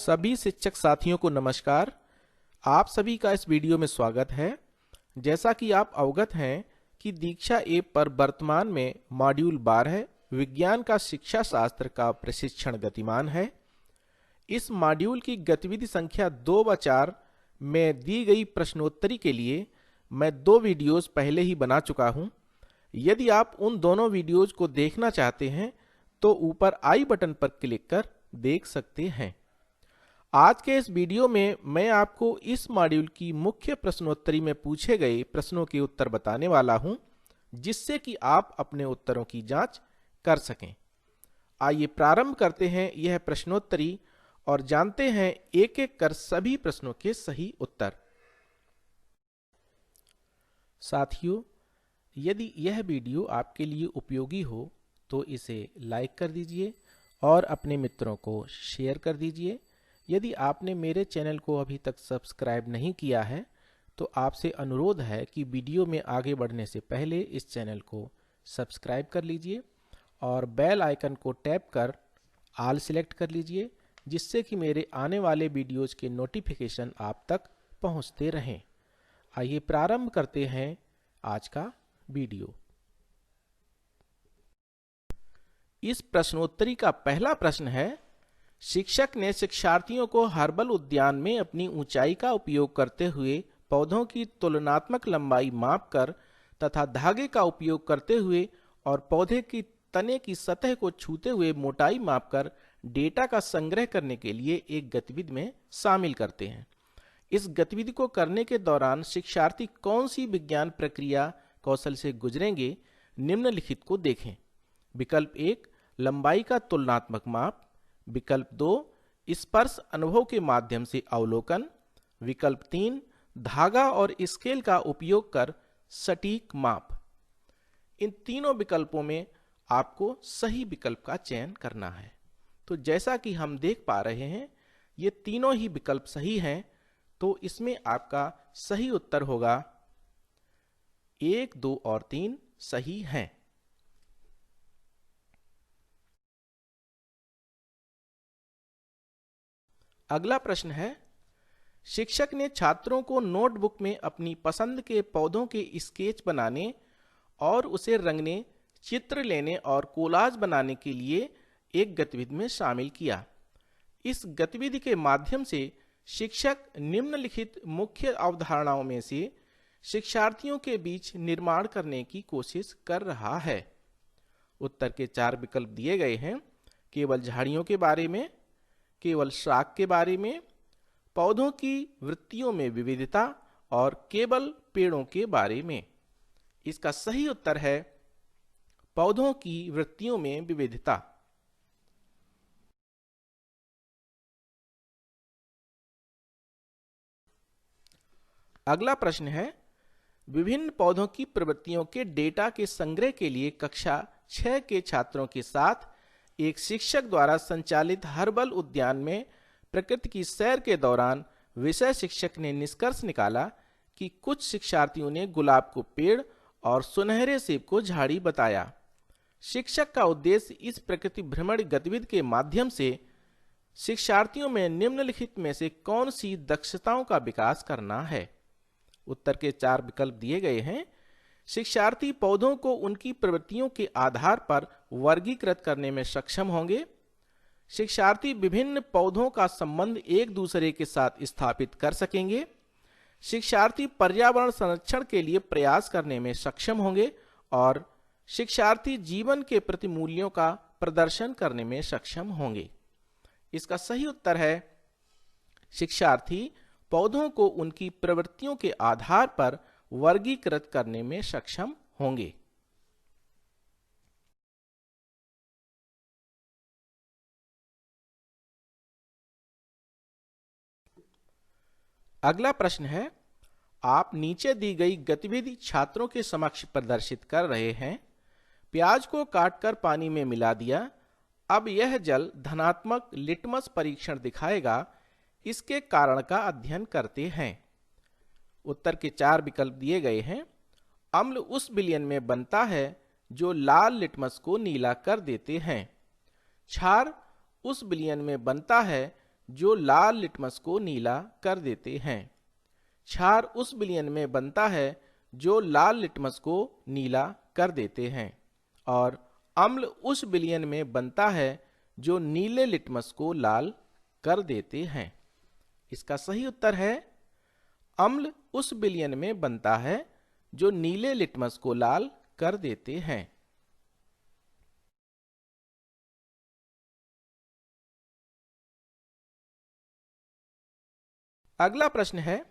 सभी शिक्षक साथियों को नमस्कार। आप सभी का इस वीडियो में स्वागत है। जैसा कि आप अवगत हैं कि दीक्षा ऐप पर वर्तमान में मॉड्यूल 12 विज्ञान का शिक्षा शास्त्र का प्रशिक्षण गतिमान है। इस मॉड्यूल की गतिविधि संख्या 2/4 में दी गई प्रश्नोत्तरी के लिए मैं 2 वीडियोस पहले ही बना चुका हूं। यदि आप उन दोनों वीडियोस को देखना चाहते हैं तो ऊपर आई बटन पर क्लिक कर देख सकते हैं। आज के इस वीडियो में मैं आपको इस मॉड्यूल की मुख्य प्रश्नोत्तरी में पूछे गए प्रश्नों के उत्तर बताने वाला हूं, जिससे कि आप अपने उत्तरों की जांच कर सकें। आइए प्रारंभ करते हैं यह प्रश्नोत्तरी और जानते हैं एक एक कर सभी प्रश्नों के सही उत्तर। साथियों, यदि यह वीडियो आपके लिए उपयोगी हो तो इसे लाइक कर दीजिए और अपने मित्रों को शेयर कर दीजिए। यदि आपने मेरे चैनल को अभी तक सब्सक्राइब नहीं किया है तो आपसे अनुरोध है कि वीडियो में आगे बढ़ने से पहले इस चैनल को सब्सक्राइब कर लीजिए और बेल आइकन को टैप कर ऑल सिलेक्ट कर लीजिए, जिससे कि मेरे आने वाले वीडियोज़ के नोटिफिकेशन आप तक पहुंचते रहें। आइए प्रारंभ करते हैं आज का वीडियो। इस प्रश्नोत्तरी का पहला प्रश्न है, शिक्षक ने शिक्षार्थियों को हर्बल उद्यान में अपनी ऊंचाई का उपयोग करते हुए पौधों की तुलनात्मक लंबाई मापकर तथा धागे का उपयोग करते हुए और पौधे की तने की सतह को छूते हुए मोटाई मापकर डेटा का संग्रह करने के लिए एक गतिविधि में शामिल करते हैं। इस गतिविधि को करने के दौरान शिक्षार्थी कौन सी विज्ञान प्रक्रिया कौशल से गुजरेंगे, निम्नलिखित को देखें। विकल्प 1 लंबाई का तुलनात्मक माप, विकल्प 2 स्पर्श अनुभव के माध्यम से अवलोकन, विकल्प 3 धागा और स्केल का उपयोग कर सटीक माप। इन तीनों विकल्पों में आपको सही विकल्प का चयन करना है। तो जैसा कि हम देख पा रहे हैं ये तीनों ही विकल्प सही हैं, तो इसमें आपका सही उत्तर होगा 1, 2 और 3 सही हैं। अगला प्रश्न है, शिक्षक ने छात्रों को नोटबुक में अपनी पसंद के पौधों के स्केच बनाने और उसे रंगने, चित्र लेने और कोलाज बनाने के लिए एक गतिविधि में शामिल किया। इस गतिविधि के माध्यम से शिक्षक निम्नलिखित मुख्य अवधारणाओं में से शिक्षार्थियों के बीच निर्माण करने की कोशिश कर रहा है। उत्तर के 4 विकल्प दिए गए हैं। केवल झाड़ियों के बारे में, केवल शाक के बारे में, पौधों की वृत्तियों में विविधता और केवल पेड़ों के बारे में। इसका सही उत्तर है पौधों की वृत्तियों में विविधता। अगला प्रश्न है, विभिन्न पौधों की प्रवृत्तियों के डेटा के संग्रह के लिए कक्षा 6 के छात्रों के साथ एक शिक्षक द्वारा संचालित हर्बल उद्यान में प्रकृति की सैर के दौरान विषय शिक्षक ने निष्कर्ष निकाला कि कुछ शिक्षार्थियों ने गुलाब को पेड़ और सुनहरे सेब को झाड़ी बताया। शिक्षक का उद्देश्य इस प्रकृति भ्रमण गतिविधि के माध्यम से शिक्षार्थियों में निम्नलिखित में से कौन सी दक्षताओं का विकास करना है। उत्तर के 4 विकल्प दिए गए हैं। शिक्षार्थी पौधों को उनकी प्रवृत्तियों के आधार पर वर्गीकृत करने में सक्षम होंगे। शिक्षार्थी विभिन्न पौधों का संबंध एक दूसरे के साथ स्थापित कर सकेंगे। शिक्षार्थी पर्यावरण संरक्षण के लिए प्रयास करने में सक्षम होंगे और शिक्षार्थी जीवन के प्रति मूल्यों का प्रदर्शन करने में सक्षम होंगे। इसका सही उत्तर है शिक्षार्थी पौधों को उनकी प्रवृत्तियों के आधार पर वर्गीकृत करने में सक्षम होंगे। अगला प्रश्न है, आप नीचे दी गई गतिविधि छात्रों के समक्ष प्रदर्शित कर रहे हैं। प्याज को काटकर पानी में मिला दिया। अब यह जल धनात्मक लिटमस परीक्षण दिखाएगा। इसके कारण का अध्ययन करते हैं। उत्तर के 4 विकल्प दिए गए हैं। अम्ल उस विलयन में बनता है जो लाल लिटमस को नीला कर देते हैं। क्षार उस विलयन में बनता है जो लाल लिटमस को नीला कर देते हैं। क्षार उस विलयन में बनता है जो लाल लिटमस को नीला कर देते हैं और अम्ल उस विलयन में बनता है जो नीले लिटमस को लाल कर देते हैं। इसका सही उत्तर है अम्ल उस विलयन में बनता है जो नीले लिटमस को लाल कर देते हैं। अगला प्रश्न है,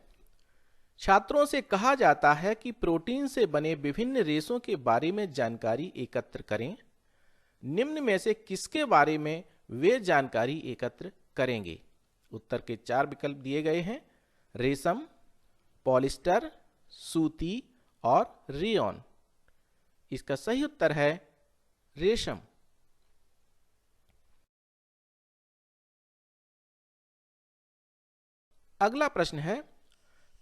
छात्रों से कहा जाता है कि प्रोटीन से बने विभिन्न रेशों के बारे में जानकारी एकत्र करें। निम्न में से किसके बारे में वे जानकारी एकत्र करेंगे? उत्तर के 4 विकल्प दिए गए हैं, रेशम, पॉलिस्टर, सूती और रेयॉन। इसका सही उत्तर है रेशम। अगला प्रश्न है,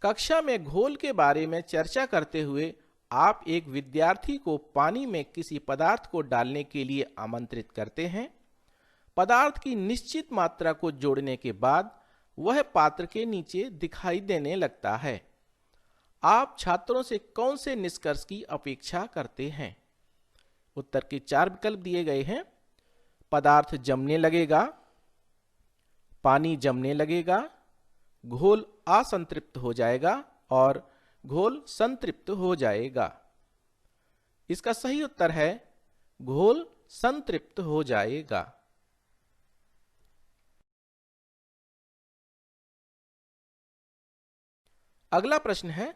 कक्षा में घोल के बारे में चर्चा करते हुए आप एक विद्यार्थी को पानी में किसी पदार्थ को डालने के लिए आमंत्रित करते हैं। पदार्थ की निश्चित मात्रा को जोड़ने के बाद वह पात्र के नीचे दिखाई देने लगता है। आप छात्रों से कौन से निष्कर्ष की अपेक्षा करते हैं? उत्तर के 4 विकल्प दिए गए हैं, पदार्थ जमने लगेगा, पानी जमने लगेगा, घोल असंतृप्त हो जाएगा और घोल संतृप्त हो जाएगा। इसका सही उत्तर है घोल संतृप्त हो जाएगा। अगला प्रश्न है,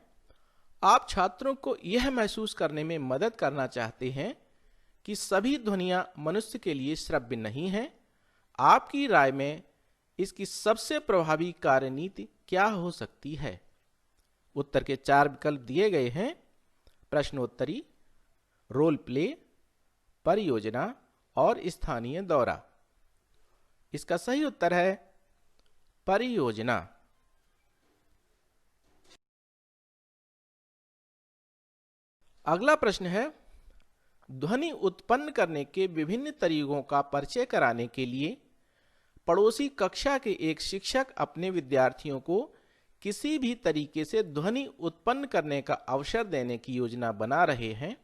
आप छात्रों को यह महसूस करने में मदद करना चाहते हैं कि सभी ध्वनियां मनुष्य के लिए श्रव्य नहीं हैं। आपकी राय में इसकी सबसे प्रभावी कार्यनीति क्या हो सकती है? उत्तर के 4 विकल्प दिए गए हैं, प्रश्नोत्तरी, रोल प्ले, परियोजना और स्थानीय दौरा। इसका सही उत्तर है परियोजना। अगला प्रश्न है, ध्वनि उत्पन्न करने के विभिन्न तरीकों का परिचय कराने के लिए पड़ोसी कक्षा के एक शिक्षक अपने विद्यार्थियों को किसी भी तरीके से ध्वनि उत्पन्न करने का अवसर देने की योजना बना रहे हैं,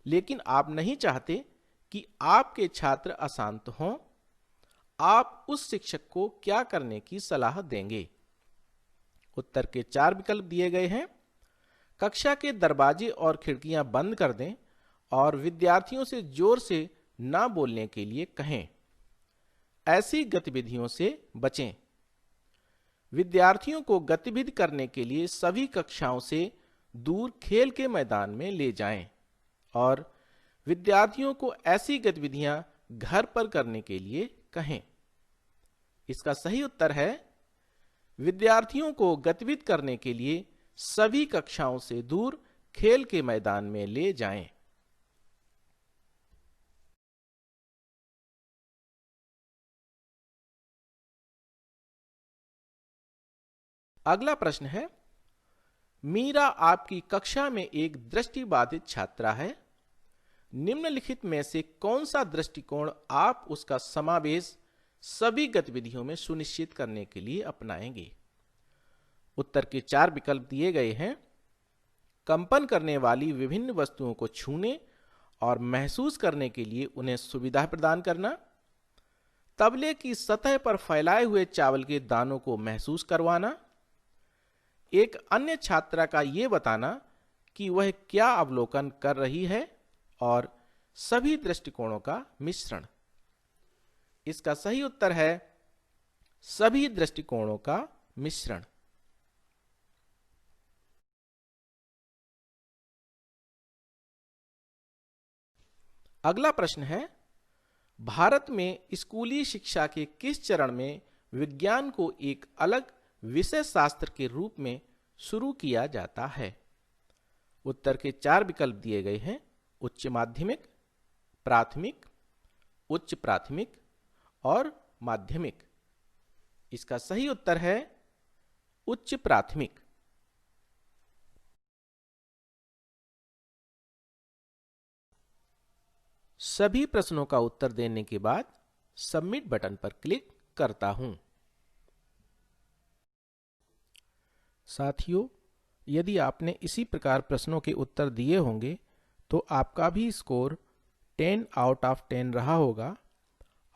लेकिन आप नहीं चाहते कि आपके छात्र अशांत हों। आप उस शिक्षक को क्या करने की सलाह देंगे? उत्तर के 4 विकल्प दिए गए हैं, कक्षा के दरवाजे और खिड़कियां बंद कर दें और विद्यार्थियों से जोर से ना बोलने के लिए कहें। ऐसी गतिविधियों से बचें। विद्यार्थियों को गतिविधि करने के लिए सभी कक्षाओं से दूर खेल के मैदान में ले जाएं और विद्यार्थियों को ऐसी गतिविधियां घर पर करने के लिए कहें। इसका सही उत्तर है विद्यार्थियों को गतिविधि करने के लिए सभी कक्षाओं से दूर खेल के मैदान में ले जाएं। अगला प्रश्न है, मीरा आपकी कक्षा में एक दृष्टिबाधित छात्रा है। निम्नलिखित में से कौन सा दृष्टिकोण आप उसका समावेश सभी गतिविधियों में सुनिश्चित करने के लिए अपनाएंगे? उत्तर के 4 विकल्प दिए गए हैं, कंपन करने वाली विभिन्न वस्तुओं को छूने और महसूस करने के लिए उन्हें सुविधा प्रदान करना, तबले की सतह पर फैलाए हुए चावल के दानों को महसूस करवाना, एक अन्य छात्रा का यह बताना कि वह क्या अवलोकन कर रही है और सभी दृष्टिकोणों का मिश्रण। इसका सही उत्तर है सभी दृष्टिकोणों का मिश्रण। अगला प्रश्न है, भारत में स्कूली शिक्षा के किस चरण में विज्ञान को एक अलग विषय शास्त्र के रूप में शुरू किया जाता है? उत्तर के 4 विकल्प दिए गए हैं, उच्च माध्यमिक, प्राथमिक, उच्च प्राथमिक और माध्यमिक। इसका सही उत्तर है उच्च प्राथमिक। सभी प्रश्नों का उत्तर देने के बाद सबमिट बटन पर क्लिक करता हूं। साथियों, यदि आपने इसी प्रकार प्रश्नों के उत्तर दिए होंगे तो आपका भी स्कोर 10 आउट ऑफ 10 रहा होगा।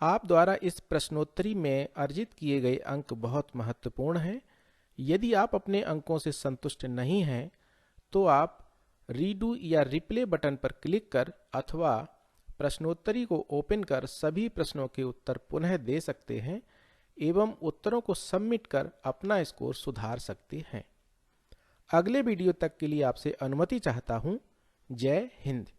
आप द्वारा इस प्रश्नोत्तरी में अर्जित किए गए अंक बहुत महत्वपूर्ण हैं। यदि आप अपने अंकों से संतुष्ट नहीं हैं तो आप रीडू या रिप्ले बटन पर क्लिक कर अथवा प्रश्नोत्तरी को ओपन कर सभी प्रश्नों के उत्तर पुनः दे सकते हैं एवं उत्तरों को सबमिट कर अपना स्कोर सुधार सकते हैं। अगले वीडियो तक के लिए आपसे अनुमति चाहता हूं। जय हिंद।